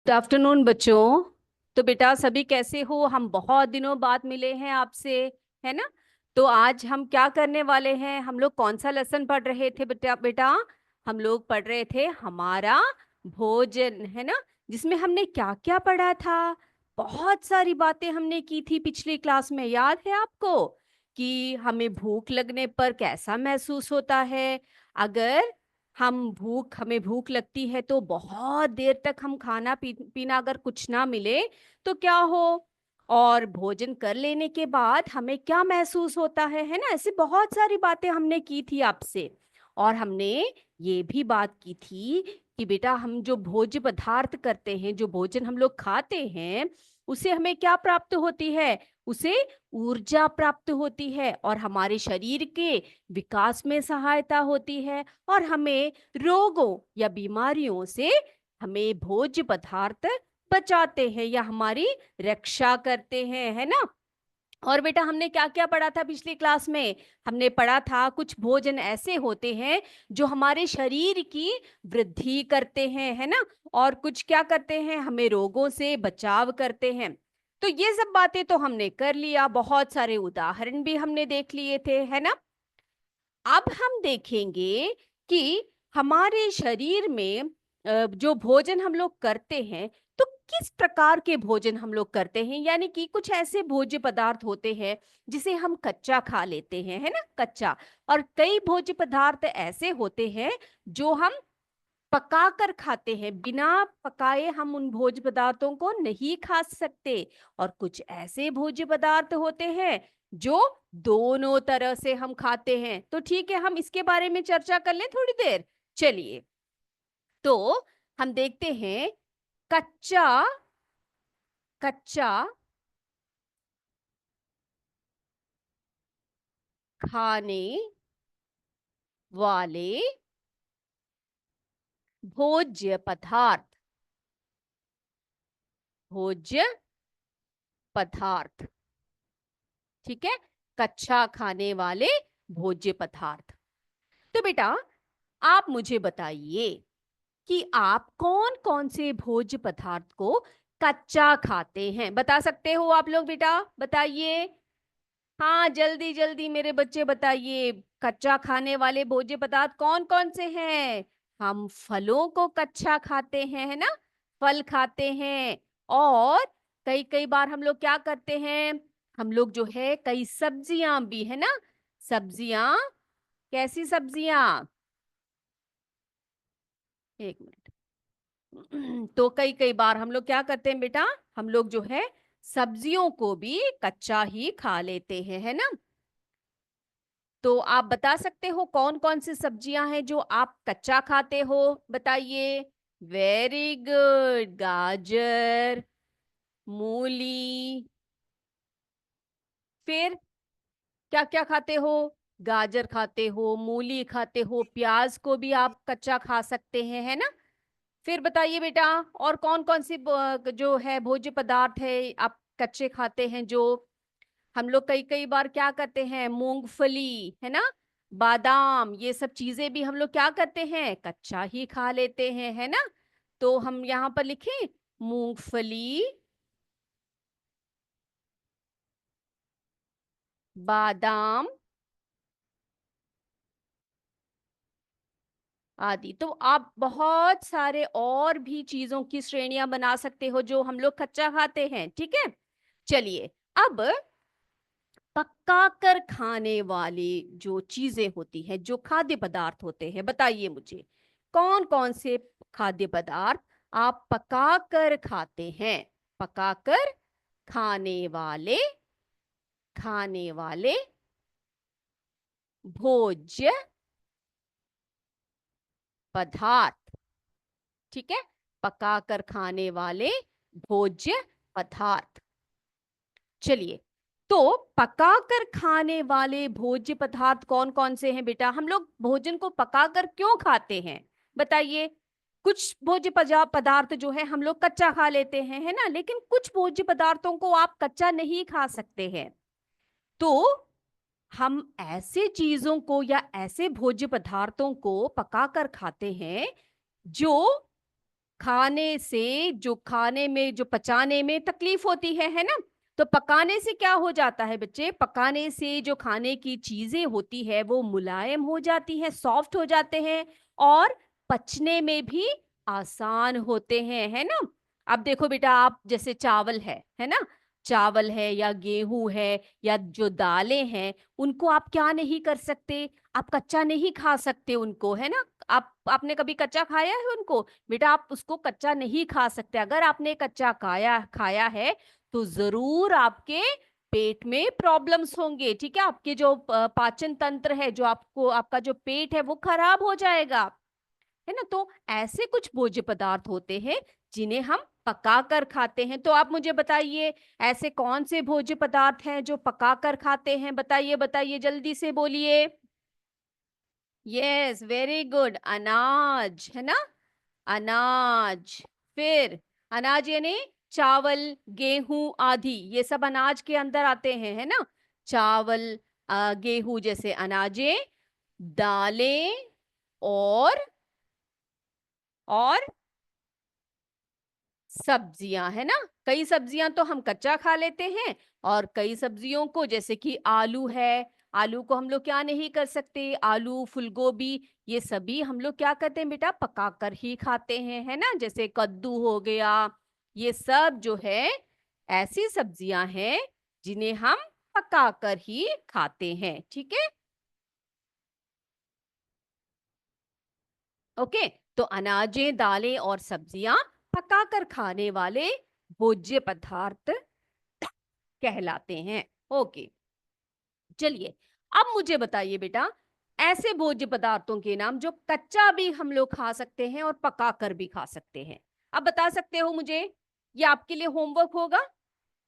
Good afternoon बच्चों। तो बेटा सभी कैसे हो? हम बहुत दिनों बाद मिले हैं आपसे, है ना? तो आज हम क्या करने वाले हैं? हम लोग कौन सा लेसन पढ़ रहे थे बेटा? हम लोग पढ़ रहे थे हमारा भोजन, है ना? जिसमें हमने क्या क्या पढ़ा था? बहुत सारी बातें हमने की थी पिछली क्लास में, याद है आपको? कि हमें भूख लगने पर कैसा महसूस होता है। अगर हमें भूख लगती है तो बहुत देर तक हम खाना पीना अगर कुछ ना मिले तो क्या हो। और भोजन कर लेने के बाद हमें क्या महसूस होता है ना? ऐसे बहुत सारी बातें हमने की थी आपसे। और हमने ये भी बात की थी कि बेटा हम जो भोज्य पदार्थ करते हैं, जो भोजन हम लोग खाते हैं, उसे हमें क्या प्राप्त होती है? उसे ऊर्जा प्राप्त होती है और हमारे शरीर के विकास में सहायता होती है। और हमें रोगों या बीमारियों से हमें भोज्य पदार्थ बचाते हैं या हमारी रक्षा करते हैं, है ना? और बेटा हमने क्या क्या पढ़ा था पिछली क्लास में? हमने पढ़ा था कुछ भोजन ऐसे होते हैं जो हमारे शरीर की वृद्धि करते हैं, है ना? और कुछ क्या करते हैं? हमें रोगों से बचाव करते हैं। तो ये सब बातें तो हमने कर लिया, बहुत सारे उदाहरण भी हमने देख लिए थे, है ना? अब हम देखेंगे कि हमारे शरीर में जो भोजन हम लोग करते हैं, तो किस प्रकार के भोजन हम लोग करते हैं। यानी कि कुछ ऐसे भोज्य पदार्थ होते हैं जिसे हम कच्चा खा लेते हैं, है ना? कच्चा। और कई भोज्य पदार्थ ऐसे होते हैं जो हम पका कर खाते हैं। बिना पकाए हम उन भोज्य पदार्थों को नहीं खा सकते। और कुछ ऐसे भोज्य पदार्थ होते हैं जो दोनों तरह से हम खाते हैं। तो ठीक है, हम इसके बारे में चर्चा कर लें थोड़ी देर। चलिए, तो हम देखते हैं कच्चा कच्चा खाने वाले भोज्य पदार्थ। भोज्य पदार्थ, ठीक है? कच्चा खाने वाले भोज्य पदार्थ। तो बेटा आप मुझे बताइए कि आप कौन कौन से भोज्य पदार्थ को कच्चा खाते हैं? बता सकते हो आप लोग? बेटा बताइए। हाँ, जल्दी जल्दी मेरे बच्चे बताइए। कच्चा खाने वाले भोज्य पदार्थ कौन कौन से हैं? हम फलों को कच्चा खाते हैं, है ना? फल खाते हैं। और कई कई बार हम लोग क्या करते हैं? हम लोग जो है कई सब्जियां भी, है ना? सब्जियां, कैसी सब्जियां? एक मिनट। तो कई कई बार हम लोग क्या करते हैं बेटा? हम लोग जो है सब्जियों को भी कच्चा ही खा लेते हैं, है ना? तो आप बता सकते हो कौन कौन सी सब्जियां हैं जो आप कच्चा खाते हो? बताइए। Very good. गाजर, मूली। फिर क्या क्या खाते हो? गाजर खाते हो, मूली खाते हो, प्याज को भी आप कच्चा खा सकते हैं, है ना? फिर बताइए बेटा, और कौन कौन सी जो है भोज्य पदार्थ है आप कच्चे खाते हैं? जो हम लोग कई कई बार क्या करते हैं? मूंगफली, है ना? बादाम, ये सब चीजें भी हम लोग क्या करते हैं? कच्चा ही खा लेते हैं, है ना? तो हम यहाँ पर लिखें मूंगफली, बादाम आदि। तो आप बहुत सारे और भी चीजों की श्रेणियां बना सकते हो जो हम लोग कच्चा खाते हैं, ठीक है? चलिए, अब पका कर खाने वाली जो चीजें होती हैं, जो खाद्य पदार्थ होते हैं, बताइए मुझे कौन कौन से खाद्य पदार्थ आप पका कर खाते हैं? पका कर खाने वाले खाने वाले भोज्य पदार्थ, ठीक है? पका कर खाने वाले भोज्य पदार्थ। चलिए, तो पकाकर खाने वाले भोज्य पदार्थ कौन कौन से हैं बेटा? हम लोग भोजन को पकाकर क्यों खाते हैं? बताइए। कुछ भोज्य पदार्थ जो है हम लोग कच्चा खा लेते हैं, है ना? लेकिन कुछ भोज्य पदार्थों को आप कच्चा नहीं खा सकते हैं। तो हम ऐसे चीजों को या ऐसे भोज्य पदार्थों को पकाकर खाते हैं जो खाने से जो खाने में जो पचाने में तकलीफ होती है ना। तो पकाने से क्या हो जाता है बच्चे, पकाने से जो खाने की चीजें होती है वो मुलायम हो जाती है, सॉफ्ट हो जाते हैं और पचने में भी आसान होते हैं, है ना। अब देखो बेटा, आप जैसे चावल है ना, चावल है या गेहूं है या जो दालें हैं, उनको आप क्या नहीं कर सकते, आप कच्चा नहीं खा सकते उनको, है ना। आपने कभी कच्चा खाया है उनको? बेटा आप उसको कच्चा नहीं खा सकते। अगर आपने कच्चा खाया खाया है तो जरूर आपके पेट में प्रॉब्लम्स होंगे, ठीक है। आपके जो पाचन तंत्र है, जो आपको आपका जो पेट है वो खराब हो जाएगा, है ना। तो ऐसे कुछ भोज्य पदार्थ होते हैं जिन्हें हम पका कर खाते हैं। तो आप मुझे बताइए, ऐसे कौन से भोज्य पदार्थ हैं जो पका कर खाते हैं? बताइए बताइए, जल्दी से बोलिए। यस, वेरी गुड, अनाज, है ना, अनाज। फिर अनाज यानी चावल, गेहूं आदि, ये सब अनाज के अंदर आते हैं, है ना। चावल, गेहूं जैसे अनाजें, दालें और सब्जियां, है ना। कई सब्जियां तो हम कच्चा खा लेते हैं और कई सब्जियों को, जैसे कि आलू है, आलू को हम लोग क्या नहीं कर सकते, आलू, फूलगोभी, ये सभी हम लोग क्या करते हैं बेटा, पका कर ही खाते हैं, है ना। जैसे कद्दू हो गया, ये सब जो है ऐसी सब्जियां हैं जिन्हें हम पका कर ही खाते हैं, ठीक है। ओके, तो अनाजें, दालें और सब्जियां पकाकर खाने वाले भोज्य पदार्थ कहलाते हैं। ओके, चलिए, अब मुझे बताइए बेटा, ऐसे भोज्य पदार्थों के नाम जो कच्चा भी हम लोग खा सकते हैं और पका कर भी खा सकते हैं। अब बता सकते हो मुझे? ये आपके लिए होमवर्क होगा,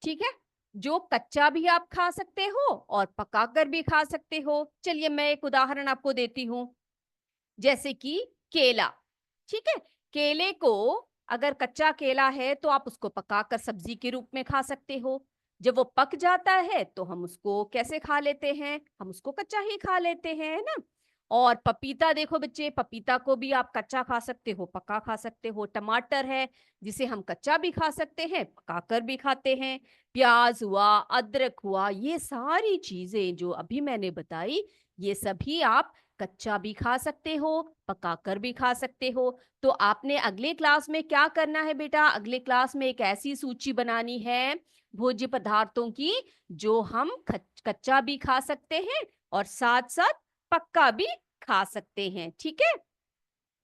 ठीक है। जो कच्चा भी आप खा सकते हो और पका कर भी खा सकते हो। चलिए मैं एक उदाहरण आपको देती हूँ, जैसे कि केला, ठीक है। केले को, अगर कच्चा केला है तो आप उसको पकाकर सब्जी के रूप में खा सकते हो। जब वो पक जाता है तो हम उसको कैसे खा लेते हैं, हम उसको कच्चा ही खा लेते हैं, है ना। और पपीता देखो बच्चे, पपीता को भी आप कच्चा खा सकते हो, पका खा सकते हो। टमाटर है, जिसे हम कच्चा भी खा सकते हैं, पकाकर भी खाते हैं। प्याज हुआ, अदरक हुआ, ये सारी चीजें जो अभी मैंने बताई, ये सभी आप कच्चा भी खा सकते हो, पकाकर भी खा सकते हो। तो आपने अगले क्लास में क्या करना है बेटा, अगले क्लास में एक ऐसी सूची बनानी है भोज्य पदार्थों की जो हम कच्चा भी खा सकते हैं और साथ साथ पक्का भी खा सकते हैं, ठीक है।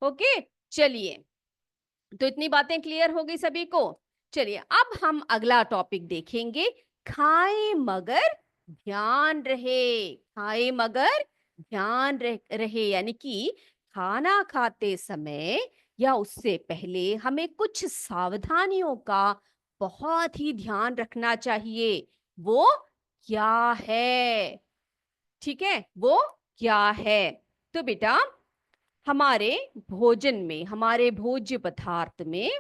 ओके, चलिए, तो इतनी बातें क्लियर हो गई सभी को। चलिए अब हम अगला टॉपिक देखेंगे, खाएं मगर ध्यान रहे। खाएं मगर रहे, यानी कि खाना खाते समय या उससे पहले हमें कुछ सावधानियों का बहुत ही ध्यान रखना चाहिए। वो क्या है, ठीक है, वो क्या है? तो बेटा, हमारे भोजन में, हमारे भोज्य पदार्थ में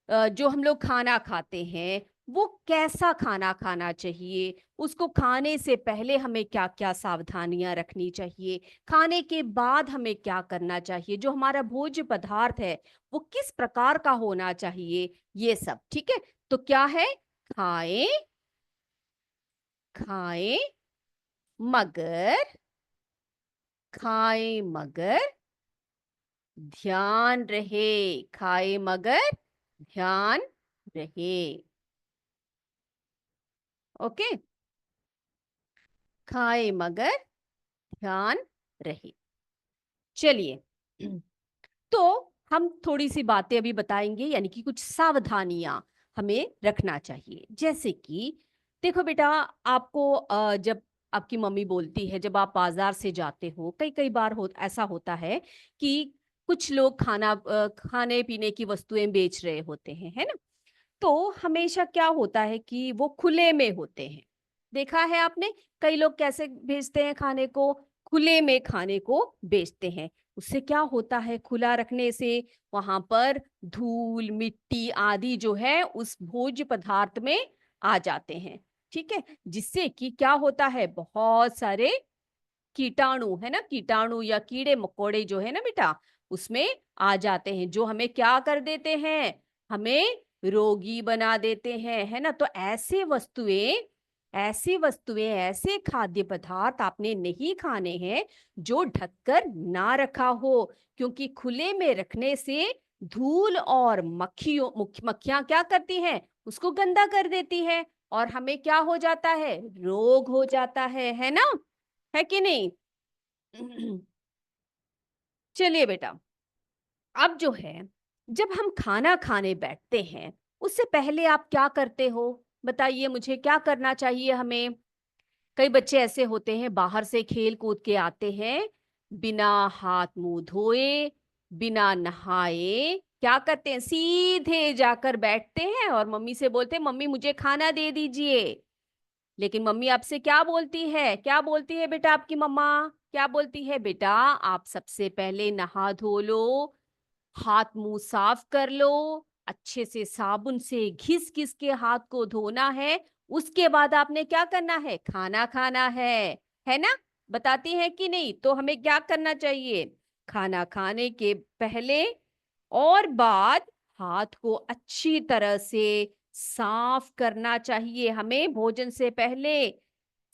जो हम लोग खाना खाते हैं, वो कैसा खाना खाना चाहिए, उसको खाने से पहले हमें क्या क्या सावधानियां रखनी चाहिए, खाने के बाद हमें क्या करना चाहिए, जो हमारा भोज्य पदार्थ है वो किस प्रकार का होना चाहिए, ये सब, ठीक है। तो क्या है, खाएं, खाएं मगर, खाएं मगर ध्यान रहे, खाए मगर ध्यान रहे। ओके, खाए मगर ध्यान रहे। चलिए, तो हम थोड़ी सी बातें अभी बताएंगे, यानी कि कुछ सावधानियां हमें रखना चाहिए। जैसे कि देखो बेटा, आपको जब आपकी मम्मी बोलती है, जब आप बाजार से जाते हो, कई कई बार ऐसा होता है कि कुछ लोग खाने पीने की वस्तुएं बेच रहे होते हैं, है ना। तो हमेशा क्या होता है कि वो खुले में होते हैं। देखा है आपने, कई लोग कैसे बेचते हैं खाने को, खुले में खाने को बेचते हैं। उससे क्या होता है, खुला रखने से वहां पर धूल, मिट्टी आदि जो है उस भोज्य पदार्थ में आ जाते हैं, ठीक है। जिससे कि क्या होता है, बहुत सारे कीटाणु, है ना, कीटाणु या कीड़े मकोड़े जो है ना बेटा, उसमें आ जाते हैं, जो हमें क्या कर देते हैं, हमें रोगी बना देते हैं, है ना। तो ऐसे खाद्य पदार्थ आपने नहीं खाने हैं जो ढककर ना रखा हो, क्योंकि खुले में रखने से धूल और मक्खियां क्या करती हैं, उसको गंदा कर देती है, और हमें क्या हो जाता है, रोग हो जाता है ना, है कि नहीं। चलिए बेटा, अब जो है, जब हम खाना खाने बैठते हैं, उससे पहले आप क्या करते हो, बताइए मुझे, क्या करना चाहिए हमें। कई बच्चे ऐसे होते हैं, बाहर से खेल कूद के आते हैं, बिना हाथ मुंह धोए, बिना नहाए, क्या करते हैं, सीधे जाकर बैठते हैं और मम्मी से बोलते हैं, मम्मी मुझे खाना दे दीजिए। लेकिन मम्मी आपसे क्या बोलती है, क्या बोलती है बेटा, आपकी मम्मा क्या बोलती है, बेटा आप सबसे पहले नहा धो लो, हाथ मुंह साफ कर लो, अच्छे से साबुन से घिस घिस के हाथ को धोना है, उसके बाद आपने क्या करना है, खाना खाना है ना। बताती है कि नहीं। तो हमें क्या करना चाहिए, खाना खाने के पहले और बाद हाथ को अच्छी तरह से साफ करना चाहिए। हमें भोजन से पहले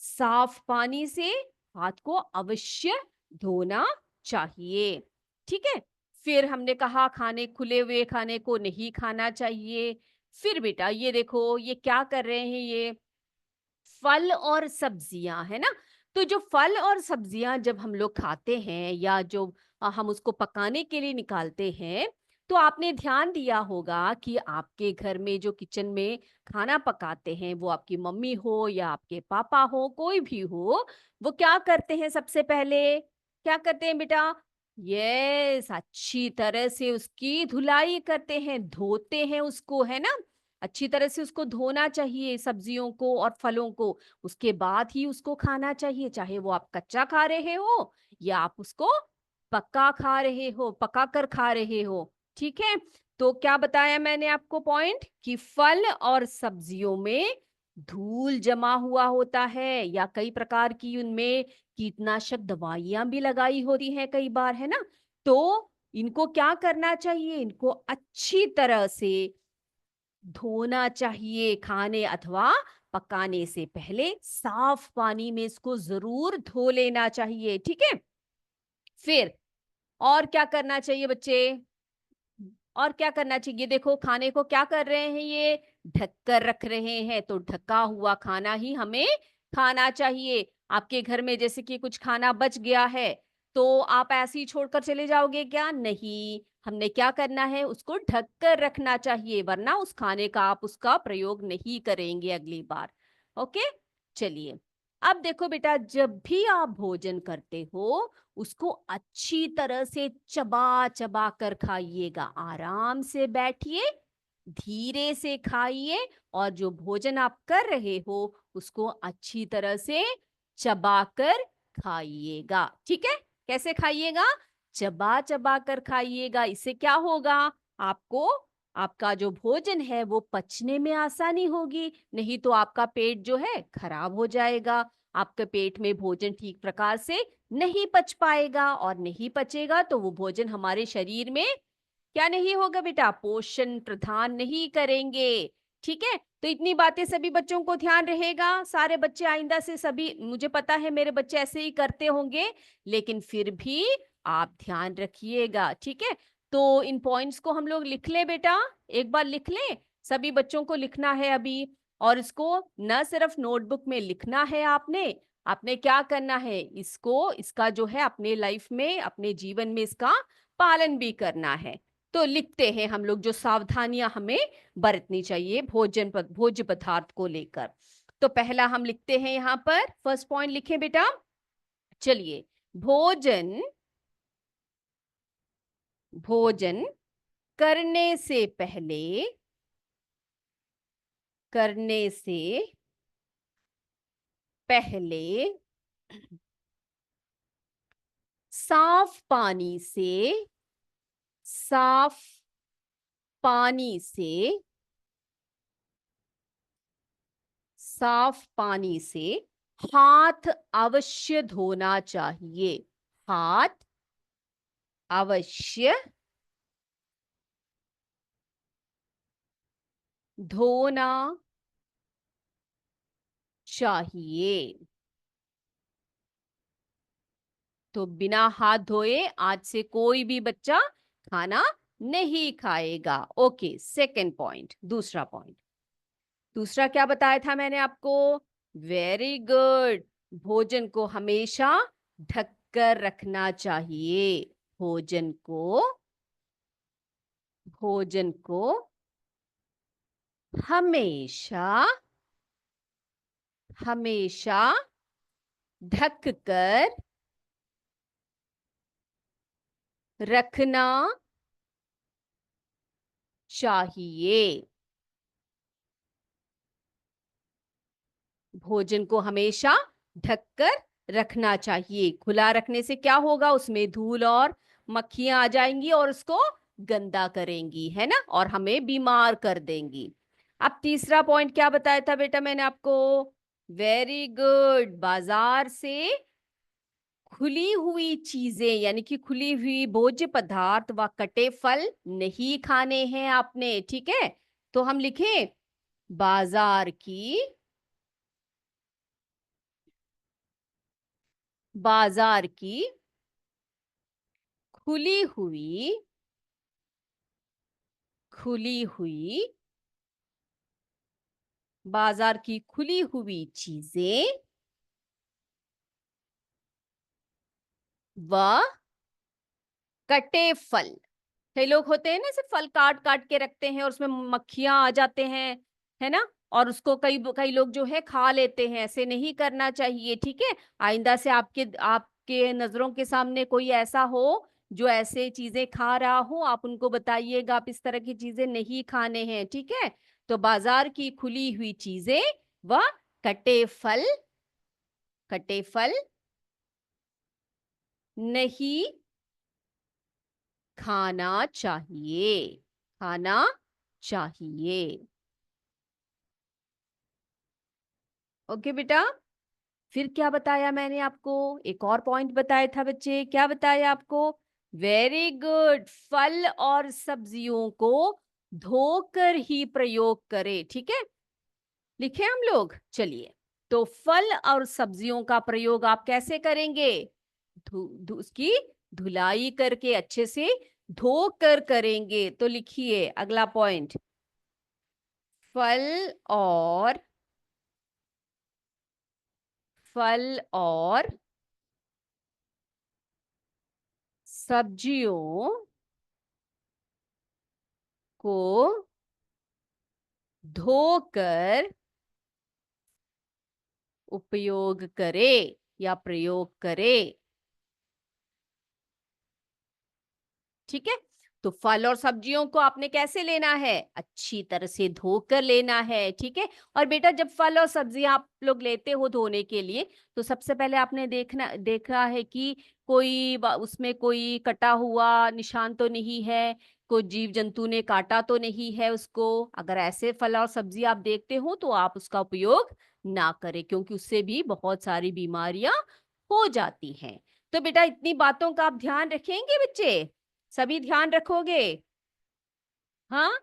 साफ पानी से हाथ को अवश्य धोना चाहिए, ठीक है। फिर हमने कहा खाने, खुले हुए खाने को नहीं खाना चाहिए। फिर बेटा ये देखो, ये क्या कर रहे हैं, ये फल और सब्जियां, है ना। तो जो फल और सब्जियां जब हम लोग खाते हैं, या जो हम उसको पकाने के लिए निकालते हैं, तो आपने ध्यान दिया होगा कि आपके घर में जो किचन में खाना पकाते हैं, वो आपकी मम्मी हो या आपके पापा हो, कोई भी हो, वो क्या करते हैं, सबसे पहले क्या करते हैं बेटा, यस, अच्छी तरह से उसकी धुलाई करते हैं, धोते हैं उसको, है ना। अच्छी तरह से उसको धोना चाहिए, सब्जियों को और फलों को, उसके बाद ही उसको खाना चाहिए, चाहे वो आप कच्चा खा रहे हो या आप उसको पका कर खा रहे हो, ठीक है। तो क्या बताया मैंने आपको पॉइंट, कि फल और सब्जियों में धूल जमा हुआ होता है, या कई प्रकार की उनमें कीटनाशक दवाइयां भी लगाई होती हैं कई बार, है ना। तो इनको क्या करना चाहिए, इनको अच्छी तरह से धोना चाहिए, खाने अथवा पकाने से पहले साफ पानी में इसको जरूर धो लेना चाहिए, ठीक है। फिर और क्या करना चाहिए बच्चे, और क्या करना चाहिए, देखो खाने को क्या कर रहे हैं, ये ढक कर रख रहे हैं, तो ढका हुआ खाना ही हमें खाना चाहिए। आपके घर में जैसे कि कुछ खाना बच गया है, तो आप ऐसे ही छोड़कर चले जाओगे क्या, नहीं, हमने क्या करना है, उसको ढक कर रखना चाहिए, वरना उस खाने का आप उसका प्रयोग नहीं करेंगे अगली बार। ओके, चलिए। अब देखो बेटा, जब भी आप भोजन करते हो, उसको अच्छी तरह से चबा चबा कर खाइएगा, आराम से बैठिए, धीरे से खाइए, और जो भोजन आप कर रहे हो उसको अच्छी तरह से चबा कर खाइएगा, ठीक है। कैसे खाइएगा, चबा चबा कर खाइएगा। इससे क्या होगा, आपको आपका जो भोजन है वो पचने में आसानी होगी, नहीं तो आपका पेट जो है खराब हो जाएगा, आपके पेट में भोजन ठीक प्रकार से नहीं पच पाएगा, और नहीं पचेगा तो वो भोजन हमारे शरीर में क्या नहीं होगा बेटा, पोषण प्रदान नहीं करेंगे, ठीक है। तो इतनी बातें सभी बच्चों को ध्यान रहेगा, सारे बच्चे आइंदा से, सभी, मुझे पता है मेरे बच्चे ऐसे ही करते होंगे, लेकिन फिर भी आप ध्यान रखिएगा, ठीक है। तो इन पॉइंट्स को हम लोग लिख ले बेटा, एक बार लिख ले, सभी बच्चों को लिखना है अभी, और इसको न सिर्फ नोटबुक में लिखना है, आपने आपने क्या करना है, इसको, इसका जो है अपने लाइफ में, अपने जीवन में इसका पालन भी करना है। तो लिखते हैं हम लोग जो सावधानियां हमें बरतनी चाहिए भोज्य पदार्थ को लेकर। तो पहला हम लिखते हैं, यहाँ पर फर्स्ट पॉइंट लिखें बेटा, चलिए। भोजन भोजन करने से पहले, करने से पहले साफ पानी से, साफ पानी से, साफ पानी से हाथ अवश्य धोना चाहिए, हाथ अवश्य धोना चाहिए। तो बिना हाथ धोए आज से कोई भी बच्चा खाना नहीं खाएगा। ओके, सेकंड पॉइंट, दूसरा पॉइंट। दूसरा क्या बताया था मैंने आपको? Very good. भोजन को हमेशा ढककर रखना चाहिए। भोजन को भोजन को हमेशा हमेशा ढककर रखना चाहिए। भोजन को हमेशा ढककर रखना चाहिए। खुला रखने से क्या होगा? उसमें धूल और मक्खियां आ जाएंगी और उसको गंदा करेंगी, है ना, और हमें बीमार कर देंगी। अब तीसरा पॉइंट क्या बताया था बेटा मैंने आपको? Very good. बाजार से खुली हुई चीजें यानी कि खुली हुई भोज्य पदार्थ व कटे फल नहीं खाने हैं आपने, ठीक है? तो हम लिखें बाजार की बाजार की खुली हुई खुली हुई बाजार की खुली हुई चीजें व कटे फल। कई लोग होते हैं ना, ऐसे फल काट काट के रखते हैं और उसमें मक्खियां आ जाते हैं, है ना, और उसको कई कई लोग जो है खा लेते हैं। ऐसे नहीं करना चाहिए, ठीक है? आइंदा से आपके आपके नजरों के सामने कोई ऐसा हो जो ऐसे चीजें खा रहा हो, आप उनको बताइएगा आप इस तरह की चीजें नहीं खाने हैं, ठीक है? तो बाजार की खुली हुई चीजें व कटे फल कटे फल नहीं खाना चाहिए। खाना चाहिए। ओके बेटा। फिर क्या बताया मैंने आपको? एक और पॉइंट बताया था बच्चे। क्या बताया आपको? Very good. फल और सब्जियों को धोकर ही प्रयोग करें, ठीक है? लिखे हम लोग, चलिए। तो फल और सब्जियों का प्रयोग आप कैसे करेंगे? उसकी धुलाई करके अच्छे से धोकर करेंगे। तो लिखिए अगला पॉइंट। फल और फल और सब्जियों को धोकर उपयोग करें या प्रयोग करें, ठीक है? तो फल और सब्जियों को आपने कैसे लेना है? अच्छी तरह से धोकर लेना है, ठीक है? और बेटा जब फल और सब्जियां आप लोग लेते हो धोने के लिए, तो सबसे पहले आपने देखा है कि उसमें कोई कटा हुआ निशान तो नहीं है, कोई जीव जंतु ने काटा तो नहीं है उसको। अगर ऐसे फल और सब्जी आप देखते हो तो आप उसका उपयोग ना करें, क्योंकि उससे भी बहुत सारी बीमारियां हो जाती हैं। तो बेटा इतनी बातों का आप ध्यान रखेंगे बच्चे? सभी ध्यान रखोगे? हाँ।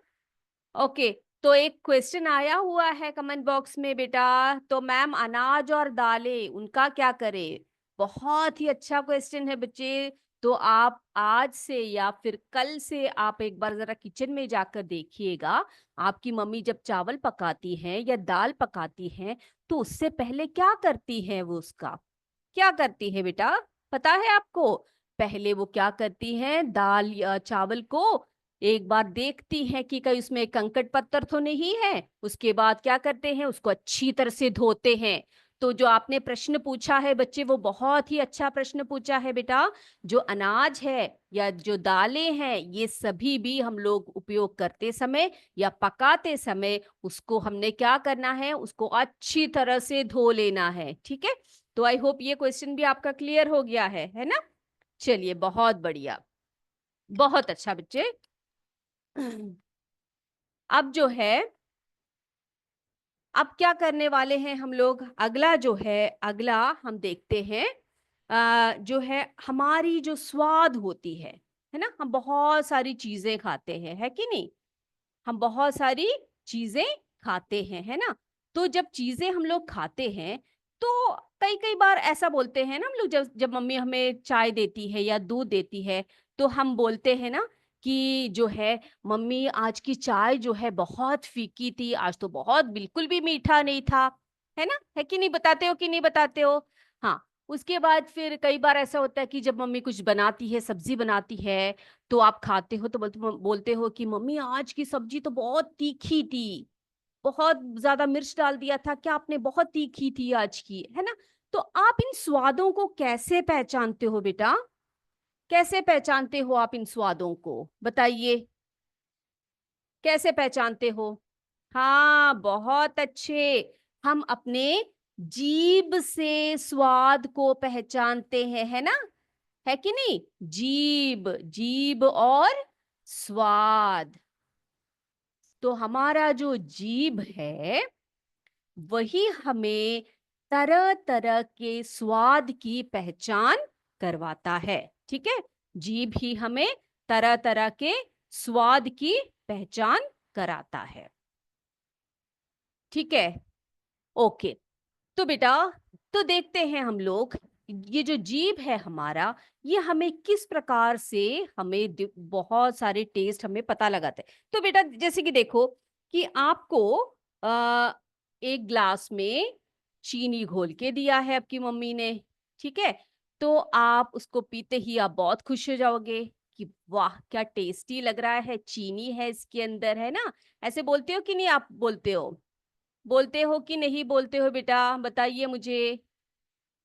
ओके। तो एक क्वेश्चन आया हुआ है कमेंट बॉक्स में बेटा। तो मैम अनाज और दालें उनका क्या करें? बहुत ही अच्छा क्वेश्चन है बच्चे। तो आप आज से या फिर कल से आप एक बार जरा किचन में जाकर देखिएगा। आपकी मम्मी जब चावल पकाती हैं या दाल पकाती हैं, तो उससे पहले क्या करती हैं? वो उसका क्या करती है बेटा? पता है आपको? पहले वो क्या करती हैं? दाल या चावल को एक बार देखती हैं कि कहीं उसमें कंकड़ पत्थर तो नहीं है। उसके बाद क्या करते हैं? उसको अच्छी तरह से धोते हैं। तो जो आपने प्रश्न पूछा है बच्चे, वो बहुत ही अच्छा प्रश्न पूछा है बेटा। जो अनाज है या जो दालें हैं, ये सभी भी हम लोग उपयोग करते समय या पकाते समय उसको हमने क्या करना है? उसको अच्छी तरह से धो लेना है, ठीक है? तो आई होप ये क्वेश्चन भी आपका क्लियर हो गया है ना? चलिए, बहुत बढ़िया, बहुत अच्छा बच्चे। अब जो है, अब क्या करने वाले हैं हम लोग? अगला जो है, अगला हम देखते हैं जो है हमारी जो स्वाद होती है, है ना, हम बहुत सारी चीजें खाते हैं, है कि नहीं? हम बहुत सारी चीजें खाते हैं, है ना। तो जब चीजें हम लोग खाते हैं तो कई कई बार ऐसा बोलते हैं ना हम लोग, जब जब मम्मी हमें चाय देती है या दूध देती है तो हम बोलते हैं ना कि जो है, मम्मी आज की चाय जो है बहुत फीकी थी, आज तो बहुत बिल्कुल भी मीठा नहीं था, है ना, है कि नहीं? बताते हो कि नहीं बताते हो? हाँ। उसके बाद फिर कई बार ऐसा होता है कि जब मम्मी कुछ बनाती है, सब्जी बनाती है, तो आप खाते हो तो बोलते हो कि मम्मी आज की सब्जी तो बहुत तीखी थी, बहुत ज्यादा मिर्च डाल दिया था क्या आपने, बहुत तीखी थी आज की, है ना। तो आप इन स्वादों को कैसे पहचानते हो बेटा? कैसे पहचानते हो आप इन स्वादों को, बताइए, कैसे पहचानते हो? हाँ, बहुत अच्छे। हम अपने जीभ से स्वाद को पहचानते हैं, है ना, है कि नहीं? जीभ, जीभ और स्वाद। तो हमारा जो जीभ है वही हमें तरह तरह के स्वाद की पहचान करवाता है, ठीक है। जीभ ही हमें तरह तरह के स्वाद की पहचान कराता है, ठीक है। ओके। तो बेटा, तो देखते हैं हम लोग, ये जो जीभ है हमारा, ये हमें किस प्रकार से हमें बहुत सारे टेस्ट हमें पता लगाते हैं। तो बेटा जैसे कि देखो कि आपको आ, एक ग्लास में चीनी घोल के दिया है आपकी मम्मी ने, ठीक है। तो आप उसको पीते ही आप बहुत खुश हो जाओगे कि वाह क्या टेस्टी लग रहा है, चीनी है इसके अंदर, है ना। ऐसे बोलते हो कि नहीं, आप बोलते हो? बोलते हो कि नहीं बोलते हो बेटा, बताइए मुझे।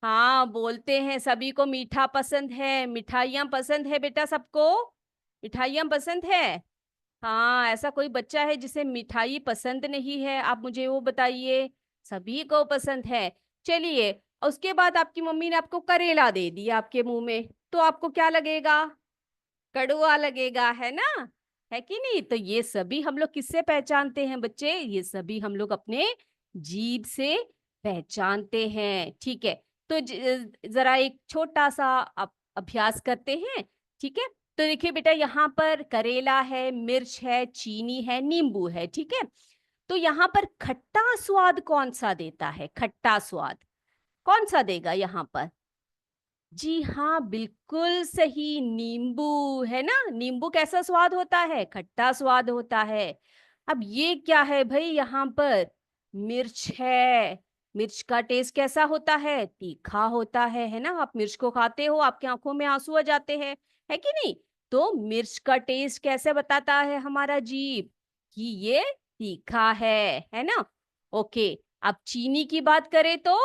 हाँ, बोलते हैं, सभी को मीठा पसंद है, मिठाइयाँ पसंद है बेटा सबको, मिठाइयाँ पसंद है। हाँ, ऐसा कोई बच्चा है जिसे मिठाई पसंद नहीं है? आप मुझे वो बताइए। सभी को पसंद है। चलिए, उसके बाद आपकी मम्मी ने आपको करेला दे दिया आपके मुंह में, तो आपको क्या लगेगा? कड़वा लगेगा, है ना, है कि नहीं? तो ये सभी हम लोग किससे पहचानते हैं बच्चे? ये सभी हम लोग अपने जीभ से पहचानते हैं, ठीक है। तो जरा एक छोटा सा अभ्यास करते हैं, ठीक है। तो देखिए बेटा, यहाँ पर करेला है, मिर्च है, चीनी है, नींबू है, ठीक है। तो यहाँ पर खट्टा स्वाद कौन सा देता है? खट्टा स्वाद कौन सा देगा यहाँ पर? जी हाँ, बिल्कुल सही, नींबू, है ना। नींबू कैसा स्वाद होता है? खट्टा स्वाद होता है। अब ये क्या है भाई, यहाँ पर मिर्च है। मिर्च का टेस्ट कैसा होता है? तीखा होता है ना। आप मिर्च को खाते हो, आपकी आंखों में आंसू आ जाते हैं, है कि नहीं? तो मिर्च का टेस्ट कैसे बताता है हमारा जीभ कि ये तीखा है ना। ओके। अब चीनी की बात करें तो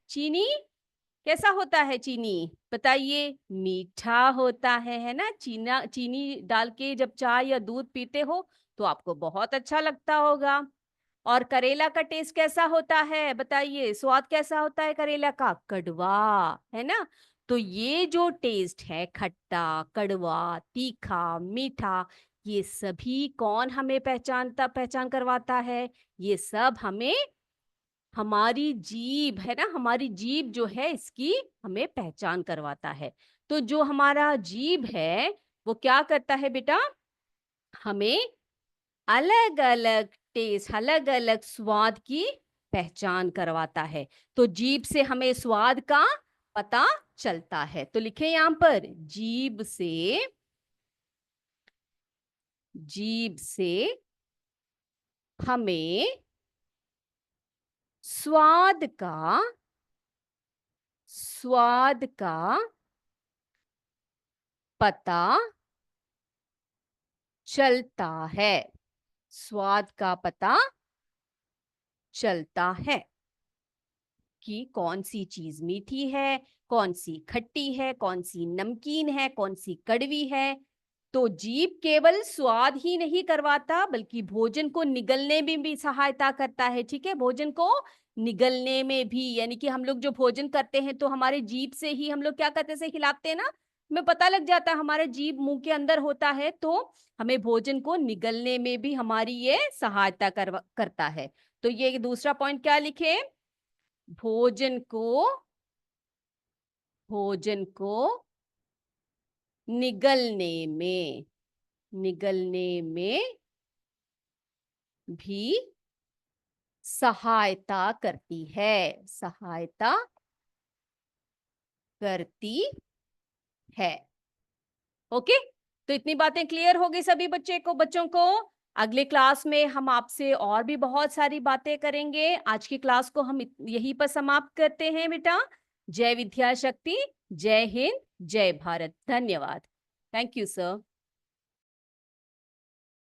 चीनी कैसा होता है? चीनी बताइए, मीठा होता है ना। चीनी डाल के जब चाय या दूध पीते हो तो आपको बहुत अच्छा लगता होगा। और करेला का टेस्ट कैसा होता है बताइए, स्वाद कैसा होता है करेला का? कड़वा, है ना। तो ये जो टेस्ट है, खट्टा, कड़वा, तीखा, मीठा, ये सभी कौन हमें पहचान करवाता है? ये सब हमें हमारी जीभ, है ना, हमारी जीभ जो है इसकी हमें पहचान करवाता है। तो जो हमारा जीभ है वो क्या करता है बेटा? हमें अलग अलग टेस्ट, अलग अलग स्वाद की पहचान करवाता है। तो जीभ से हमें स्वाद का पता चलता है। तो लिखे यहां पर, जीभ से हमें स्वाद का स्वाद का पता चलता है। स्वाद का पता चलता है कि कौन सी चीज मीठी है, कौन सी खट्टी है, कौन सी नमकीन है, कौन सी कड़वी है। तो जीभ केवल स्वाद ही नहीं करवाता बल्कि भोजन को निगलने में भी सहायता करता है, ठीक है। भोजन को निगलने में भी, यानी कि हम लोग जो भोजन करते हैं तो हमारे जीभ से ही हम लोग क्या करते हैं, से हिलाते हैं ना, हमें पता लग जाता है हमारा जीभ मुंह के अंदर होता है, तो हमें भोजन को निगलने में भी हमारी ये सहायता करता है। तो ये दूसरा पॉइंट क्या लिखे? भोजन को भोजन को निगलने में, निगलने में भी सहायता करती है, सहायता करती है। ओके, तो इतनी बातें क्लियर हो गई सभी बच्चों को। अगले क्लास में हम आपसे और भी बहुत सारी बातें करेंगे। आज की क्लास को हम यहीं पर समाप्त करते हैं बेटा। जय विद्या शक्ति, जय हिंद, जय भारत। धन्यवाद। Thank you sir.